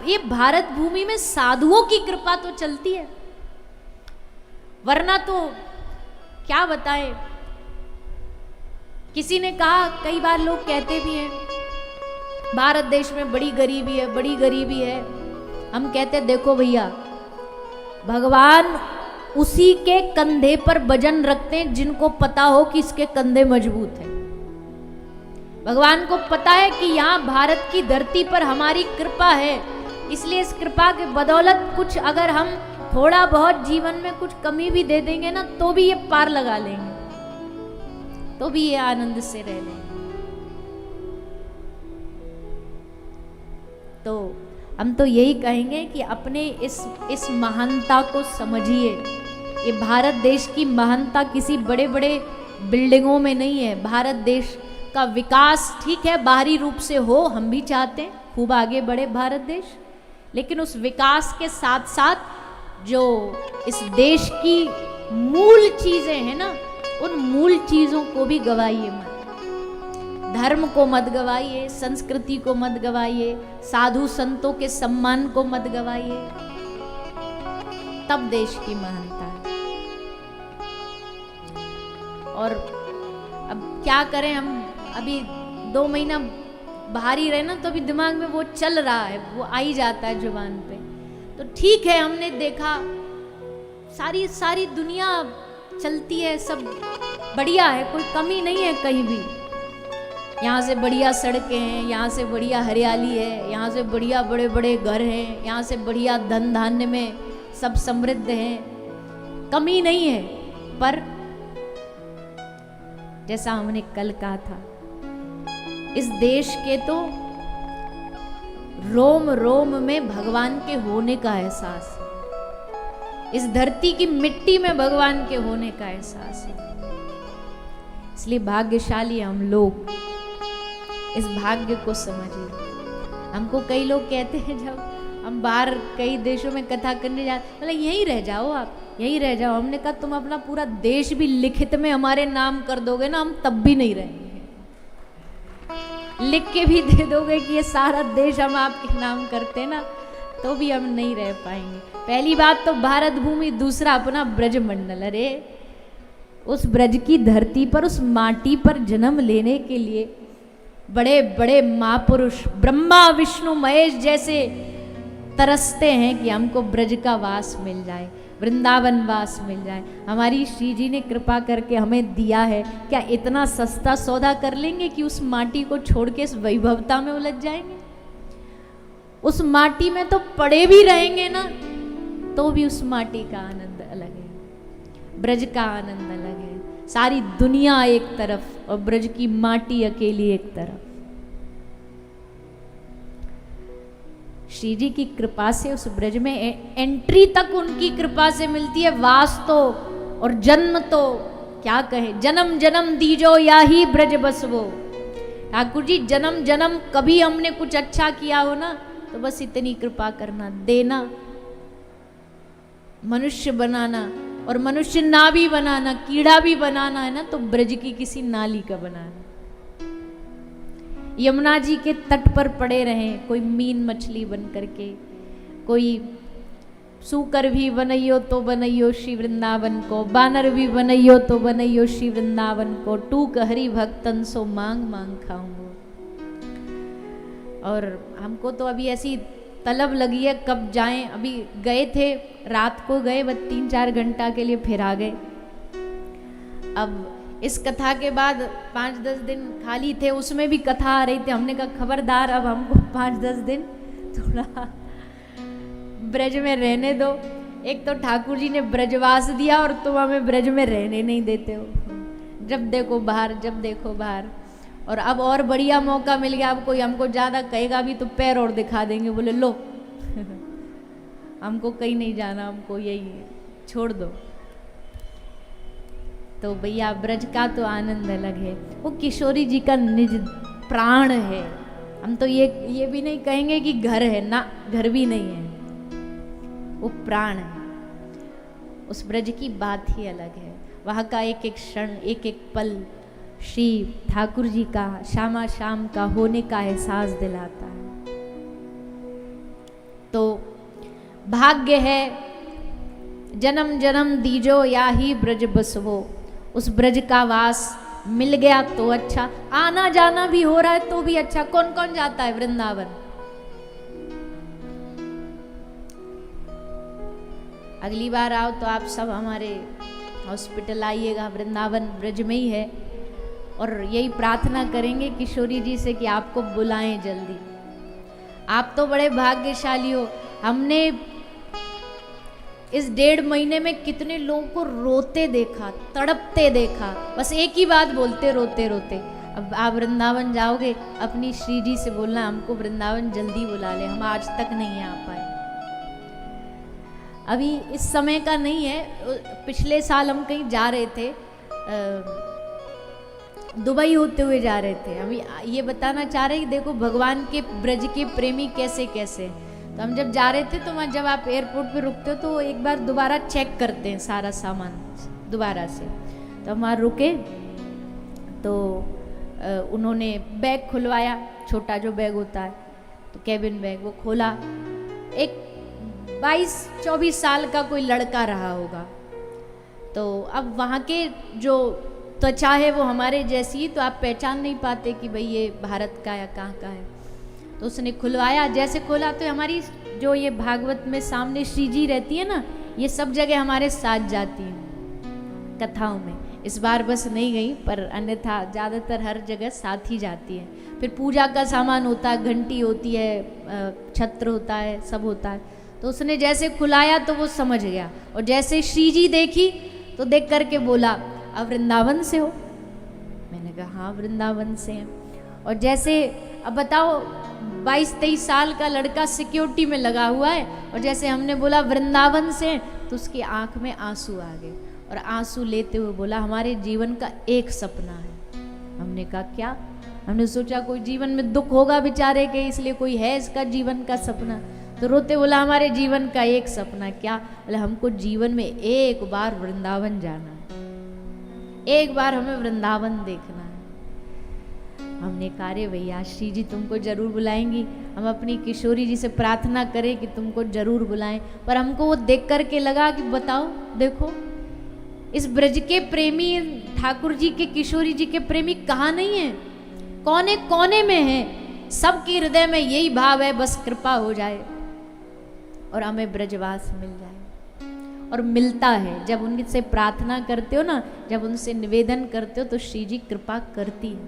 ये भारत भूमि में साधुओं की कृपा तो चलती है, वरना तो क्या बताएं। किसी ने कहा, कई बार लोग कहते भी हैं भारत देश में बड़ी गरीबी है, बड़ी गरीबी है। हम कहते देखो भैया, भगवान उसी के कंधे पर वजन रखते हैं जिनको पता हो कि इसके कंधे मजबूत हैं। भगवान को पता है कि यहाँ भारत की धरती पर हमारी कृपा है, इसलिए इस कृपा के बदौलत कुछ अगर हम थोड़ा बहुत जीवन में कुछ कमी भी दे देंगे ना, तो भी ये पार लगा लेंगे, तो भी ये आनंद से रह लेंगे। तो हम तो यही कहेंगे कि अपने इस महानता को समझिए। ये भारत देश की महानता किसी बड़े बड़े बिल्डिंगों में नहीं है। भारत देश का विकास ठीक है बाहरी रूप से हो, हम भी चाहते हैं खूब आगे बढ़े भारत देश, लेकिन उस विकास के साथ साथ जो इस देश की मूल चीजें हैं ना, उन मूल चीजों को भी गवाइए मत। धर्म को मत गवाइए, संस्कृति को मत गवाइए, साधु संतों के सम्मान को मत गवाइए, तब देश की महानता है। और अब क्या करें, हम अभी 2 महीना बाहर ही रहे ना, तो अभी दिमाग में वो चल रहा है, वो आ ही जाता है जुबान पे। तो ठीक है, हमने देखा सारी दुनिया चलती है, सब बढ़िया है, कोई कमी नहीं है कहीं भी। यहाँ से बढ़िया सड़कें हैं, यहाँ से बढ़िया हरियाली है, यहाँ से बढ़िया बड़े बड़े घर हैं, यहाँ से बढ़िया धन धान्य में सब समृद्ध हैं, कमी नहीं है। पर जैसा हमने कल कहा था, इस देश के तो रोम रोम में भगवान के होने का एहसास है, इस धरती की मिट्टी में भगवान के होने का एहसास है। इसलिए भाग्यशाली हम लोग, इस भाग्य को समझिए। हमको कई लोग कहते हैं, जब हम बाहर कई देशों में कथा करने जाते, मतलब यहीं रह जाओ आप, यहीं रह जाओ। हमने कहा तुम अपना पूरा देश भी लिखित में हमारे नाम कर दोगे ना, हम तब भी नहीं रहेंगे। लिख के भी दे दोगे कि ये सारा देश हम आपके नाम करते ना, तो भी हम नहीं रह पाएंगे। पहली बात तो भारत भूमि, दूसरा अपना ब्रजमंडल। अरे उस ब्रज की धरती पर, उस माटी पर जन्म लेने के लिए बड़े बड़े महापुरुष ब्रह्मा विष्णु महेश जैसे तरसते हैं कि हमको ब्रज का वास मिल जाए, वृंदावन वास मिल जाए। हमारी श्री जी ने कृपा करके हमें दिया है, क्या इतना सस्ता सौदा कर लेंगे कि उस माटी को छोड़ के इस वैभवता में उलझ जाएंगे? उस माटी में तो पड़े भी रहेंगे ना, तो भी उस माटी का आनंद अलग है, ब्रज का आनंद अलग है। सारी दुनिया एक तरफ और ब्रज की माटी अकेली एक तरफ। श्री जी की कृपा से उस ब्रज में एंट्री तक उनकी कृपा से मिलती है। वास तो और जन्म तो क्या कहे, जन्म जन्म दीजो या ही ब्रज बसवो। ठाकुर जी जन्म जन्म कभी हमने कुछ अच्छा किया हो ना, तो बस इतनी कृपा करना, देना, मनुष्य बनाना, और मनुष्य ना भी बनाना, कीड़ा भी बनाना है ना, तो ब्रज की किसी नाली का बनाना। यमुना जी के तट पर पड़े रहें, कोई मीन मछली बन करके, कोई सूकर भी बनइयो तो बनइयो श्री वृंदावन को, बानर भी बनइयो तो बनइयो श्री वृंदावन को, टूक हरि भक्तन सो मांग मांग खाऊंगो। और हमको तो अभी ऐसी तलब लगी है कब जाएं। अभी गए थे, रात को गए, बस 3-4 घंटा के लिए फिर आ गए। अब इस कथा के बाद 5-10 दिन खाली थे, उसमें भी कथा आ रही थी। हमने कहा खबरदार, अब हमको 5-10 दिन थोड़ा ब्रज में रहने दो। एक तो ठाकुर जी ने ब्रजवास दिया और तुम हमें ब्रज में रहने नहीं देते हो, जब देखो बाहर, जब देखो बाहर। और अब और बढ़िया मौका मिल गया, अब कोई हमको ज़्यादा कहेगा भी तो पैर और दिखा देंगे, बोले लो हमको कहीं नहीं जाना, हमको यही छोड़ दो। तो भैया ब्रज का तो आनंद अलग है, वो किशोरी जी का निज प्राण है। हम तो ये भी नहीं कहेंगे कि घर है ना, घर भी नहीं है, वो प्राण है। उस ब्रज की बात ही अलग है। वहाँ का एक एक क्षण, एक एक पल श्री ठाकुर जी का श्यामा श्याम का होने का एहसास दिलाता है। भाग्य है जन्म जन्म दीजो या ही ब्रज बसवो, उस ब्रज का वास मिल गया तो अच्छा, आना जाना भी हो रहा है तो भी अच्छा। कौन कौन जाता है वृंदावन? अगली बार आओ तो आप सब हमारे हॉस्पिटल आइएगा, वृंदावन ब्रज में ही है। और यही प्रार्थना करेंगे किशोरी जी से कि आपको बुलाएं जल्दी। आप तो बड़े भाग्यशाली हो। हमने इस 1.5 महीने में कितने लोगों को रोते देखा, तड़पते देखा, बस एक ही बात बोलते रोते रोते। अब आप वृंदावन जाओगे, अपनी श्री जी से बोलना हमको वृंदावन जल्दी बुला ले, हम आज तक नहीं आ पाए। अभी इस समय का नहीं है। पिछले साल हम कहीं जा रहे थे, दुबई होते हुए जा रहे थे। हम ये बताना चाह रहे हैं कि देखो भगवान के ब्रज के प्रेमी कैसे कैसे। तो हम जब जा रहे थे तो वहाँ जब आप एयरपोर्ट पे रुकते हो तो एक बार दोबारा चेक करते हैं सारा सामान दोबारा से। तो हम वहाँ रुके तो उन्होंने बैग खुलवाया, छोटा जो बैग होता है तो कैबिन बैग, वो खोला। एक 22-24 साल का कोई लड़का रहा होगा। तो अब वहाँ के जो त्वचा है वो हमारे जैसी ही, तो आप पहचान नहीं पाते कि भाई ये भारत का या कहाँ का है। तो उसने खुलवाया, जैसे खोला तो हमारी जो ये भागवत में सामने श्री जी रहती है ना, ये सब जगह हमारे साथ जाती हैं कथाओं में। इस बार बस नहीं गई, पर अन्यथा ज़्यादातर हर जगह साथ ही जाती है। फिर पूजा का सामान होता है, घंटी होती है, छत्र होता है, सब होता है। तो उसने जैसे खुलाया तो वो समझ गया, और जैसे श्री जी देखी तो देख करके बोला अब वृंदावन से हो? मैंने कहा हाँ वृंदावन से हैं। और जैसे अब बताओ 22-23 साल का लड़का सिक्योरिटी में लगा हुआ है, और जैसे हमने बोला वृंदावन से, तो उसकी आंख में आंसू आ गए, और आंसू लेते हुए बोला हमारे जीवन का एक सपना है। हमने कहा क्या? हमने सोचा कोई जीवन में दुख होगा बेचारे के, इसलिए कोई है इसका जीवन का सपना। तो रोते बोला हमारे जीवन का एक सपना क्या? बोले हमको जीवन में एक बार वृंदावन जाना है, एक बार हमें वृंदावन देखना है। हमने कहा रे भैया श्री जी तुमको जरूर बुलाएंगी, हम अपनी किशोरी जी से प्रार्थना करें कि तुमको जरूर बुलाएं। पर हमको वो देख करके लगा कि बताओ देखो इस ब्रज के प्रेमी ठाकुर जी के, किशोरी जी के प्रेमी कहाँ नहीं है, कोने कोने में है। सबके हृदय में यही भाव है बस कृपा हो जाए और हमें ब्रजवास मिल जाए। और मिलता है, जब उनसे प्रार्थना करते हो ना, जब उनसे निवेदन करते हो तो श्री जी कृपा करती है।